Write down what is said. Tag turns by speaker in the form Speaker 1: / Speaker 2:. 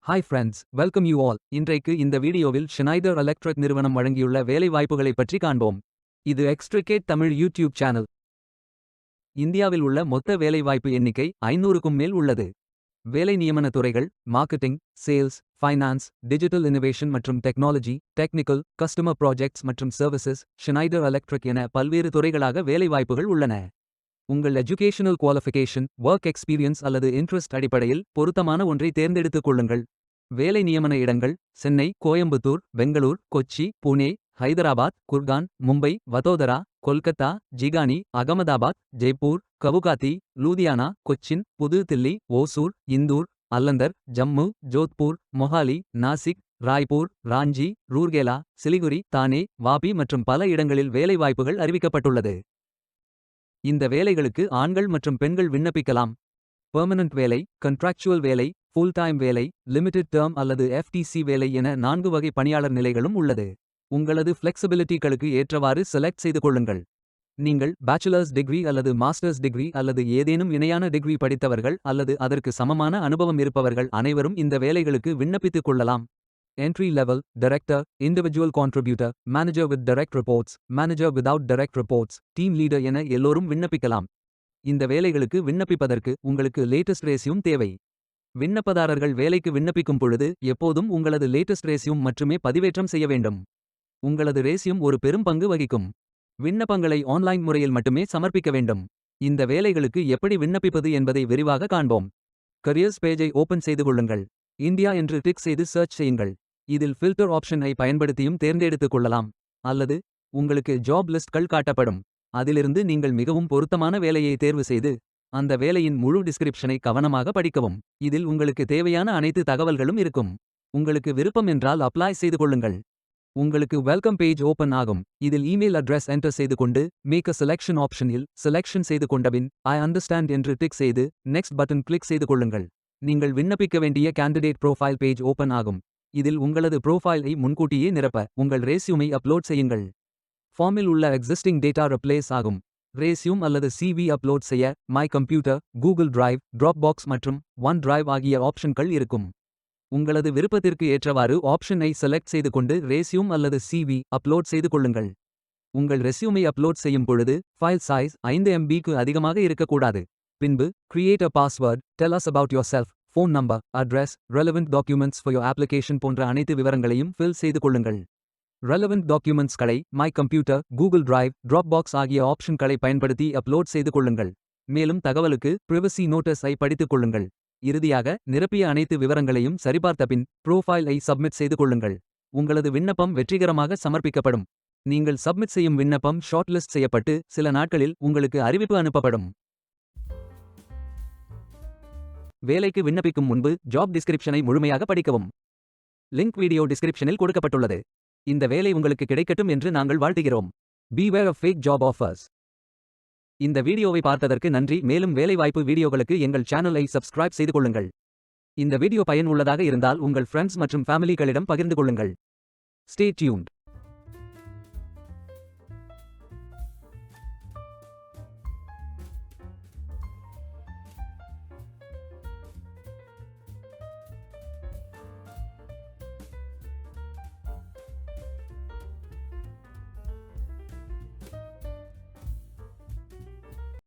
Speaker 1: Hi friends, welcome you all. இன்றைக்கு இந்த வீடியோவில் ஷ்னைடர் எலக்ட்ரிக் நிறுவனம் வழங்கியுள்ள வேலைவாய்ப்புகளை பற்றி காண்போம். இது எக்ஸ்ட்ரிகேட் தமிழ் யூடியூப் சேனல். இந்தியாவில் உள்ள மொத்த வேலைவாய்ப்பு எண்ணிக்கை 500க்கும் மேல் உள்ளது. வேலை நியமன துறைகள் marketing, sales, finance, digital innovation மற்றும் டெக்னாலஜி, டெக்னிக்கல், கஸ்டமர் ப்ராஜெக்ட்ஸ் மற்றும் சர்வீசஸ், ஷ்னைடர் எலக்ட்ரிக் என பல்வேறு துறைகளாக வேலைவாய்ப்புகள் உள்ளன. உங்கள் எஜுகேஷனல் குவாலிஃபிகேஷன், ஒர்க் எக்ஸ்பீரியன்ஸ் அல்லது இன்ட்ரெஸ்ட் அடிப்படையில் பொருத்தமான ஒன்றை தேர்ந்தெடுத்துக் கொள்ளுங்கள். வேலை நியமன இடங்கள்: சென்னை, கோயம்புத்தூர், பெங்களூர், கொச்சி, புனே, ஹைதராபாத், குர்கான், மும்பை, வதோதரா, கொல்கத்தா, ஜிகானி, அகமதாபாத், ஜெய்ப்பூர், கவுகாத்தி, லூதியானா, கொச்சின், புது தில்லி, ஓசூர், இந்தூர், அல்லந்தர், ஜம்மு, ஜோத்பூர், மொஹாலி, நாசிக், ராய்ப்பூர், ராஞ்சி, ரூர்கேலா, சிலிகுரி, தானே, வாபி மற்றும் பல இடங்களில் வேலைவாய்ப்புகள் அறிவிக்கப்பட்டுள்ளது. இந்த வேலைகளுக்கு ஆண்கள் மற்றும் பெண்கள் விண்ணப்பிக்கலாம். பெர்மனன்ட் வேலை, கண்ட்ராக்சுவல் வேலை, ஃபுல் டைம் வேலை, லிமிடெட் டேர்ம் அல்லது எஃப்டிசி வேலை என 4 வகை பணியாளர் நிலைகளும் உள்ளது. உங்களது ஃப்ளெக்சிபிலிட்டிகளுக்கு ஏற்றவாறு செலக்ட் செய்து கொள்ளுங்கள். நீங்கள் பேச்சுலர்ஸ் டிகிரி அல்லது மாஸ்டர்ஸ் டிகிரி அல்லது ஏதேனும் இணையான டிகிரி படித்தவர்கள் அல்லது அதற்கு சமமான அனுபவம் இருப்பவர்கள் அனைவரும் இந்த வேலைகளுக்கு விண்ணப்பித்துக் கொள்ளலாம். Entry level, director, individual contributor, manager with direct reports, manager without direct reports, team leader என எல்லோரும் விண்ணப்பிக்கலாம். இந்த வேலைகளுக்கு விண்ணப்பிப்பதற்கு உங்களுக்கு லேட்டஸ்ட் ரெஸ்யூம் தேவை. விண்ணப்பதாரர்கள் வேலைக்கு விண்ணப்பிக்கும் பொழுது எப்போதும் உங்களது லேட்டஸ்ட் ரெஸ்யூம் மட்டுமே பதிவேற்றம் செய்ய வேண்டும். உங்களது ரெஸ்யூம் ஒரு பெரும் பங்கு வகிக்கும். விண்ணப்பங்களை ஆன்லைன் முறையில் மட்டுமே சமர்ப்பிக்க வேண்டும். இந்த வேலைகளுக்கு எப்படி விண்ணப்பிப்பது என்பதை விரிவாக காண்போம். கரியர்ஸ் பேஜை ஓபன் செய்து கொள்ளுங்கள். இந்தியா என்று டிக் செய்து சர்ச் செய்யுங்கள். இதில் ஃபில்டர் ஆப்ஷனை பயன்படுத்தியும் தேர்ந்தெடுத்துக் கொள்ளலாம். அல்லது உங்களுக்கு ஜாப் லிஸ்ட்கள் காட்டப்படும். அதிலிருந்து நீங்கள் மிகவும் பொருத்தமான வேலையை தேர்வு செய்து அந்த வேலையின் முழு டிஸ்கிரிப்ஷனை கவனமாக படிக்கவும். இதில் உங்களுக்கு தேவையான அனைத்து தகவல்களும் இருக்கும். உங்களுக்கு விருப்பம் என்றால் அப்ளை செய்து கொள்ளுங்கள். உங்களுக்கு வெல்கம் பேஜ் ஓபன் ஆகும். இதில் இமெயில் அட்ரஸ் என்டர் செய்து கொண்டு மேக் அ செலக்ஷன் ஆப்ஷனில் செலக்ஷன் செய்து கொண்டபின் ஐ அண்டர்ஸ்டாண்ட் என்று டிக் செய்து நெக்ஸ்ட் பட்டன் கிளிக் செய்து கொள்ளுங்கள். நீங்கள் விண்ணப்பிக்க வேண்டிய கேண்டிடேட் ப்ரோஃபைல் பேஜ் ஓபன் ஆகும். இதில் உங்களது ப்ரோஃபைலை முன்கூட்டியே நிரப்ப உங்கள் ரெஸ்யூமை அப்லோட் செய்யுங்கள். ஃபார்மில் உள்ள எக்ஸிஸ்டிங் டேட்டா ரிப்ளேஸ் ஆகும். ரெஸ்யூம் அல்லது சிவி அப்லோட் செய்ய my computer, Google Drive, Dropbox மற்றும் ஒன் டிரைவ் ஆகிய ஆப்ஷன்கள் இருக்கும். உங்களது விருப்பத்திற்கு ஏற்றவாறு ஆப்ஷனை செலக்ட் செய்து கொண்டு ரெஸ்யூம் அல்லது சிவி அப்லோட் செய்து கொள்ளுங்கள். உங்கள் ரெஸ்யூமை அப்லோட் செய்யும் பொழுது ஃபைல் சைஸ் 5 MBக்கு அதிகமாக இருக்கக்கூடாது. பின்பு create a password, tell us about yourself, phone number, address, relevant documents for your application போன்ற அனைத்து விவரங்களையும் ஃபில் செய்து கொள்ளுங்கள். ரெலவெண்ட் டாக்குமெண்ட்ஸ்களை my computer, Google Drive, Dropbox ஆகிய ஆப்ஷன்களை பயன்படுத்தி அப்லோட் செய்து கொள்ளுங்கள். மேலும் தகவலுக்கு பிரைவசி நோட்டஸை படித்துக் கொள்ளுங்கள். இறுதியாக நிரப்பிய அனைத்து விவரங்களையும் சரிபார்த்த பின் ப்ரோஃபைலை சப்மிட் செய்து கொள்ளுங்கள். உங்களது விண்ணப்பம் வெற்றிகரமாக சமர்ப்பிக்கப்படும். நீங்கள் சப்மிட் செய்யும் விண்ணப்பம் ஷார்ட் லிஸ்ட் செய்யப்பட்டு சில நாட்களில் உங்களுக்கு அறிவிப்பு அனுப்பப்படும். வேலைக்கு விண்ணப்பிக்கும் முன்பு ஜாப் டிஸ்கிரிப்ஷனை முழுமையாக படிக்கவும். லிங்க் வீடியோ டிஸ்கிரிப்ஷனில் கொடுக்கப்பட்டுள்ளது. இந்த வேலை உங்களுக்கு கிடைக்கட்டும் என்று நாங்கள் வாழ்த்துகிறோம். Beware of fake job offers. இந்த வீடியோவை பார்த்ததற்கு நன்றி. மேலும் வேலைவாய்ப்பு வீடியோகளுக்கு எங்கள் சேனலை சப்ஸ்கிரைப் செய்து கொள்ளுங்கள். இந்த வீடியோ பயனுள்ளதாக இருந்தால் உங்கள் ஃப்ரெண்ட்ஸ் மற்றும் ஃபேமிலிகளிடம் பகிர்ந்து கொள்ளுங்கள். Stay tuned.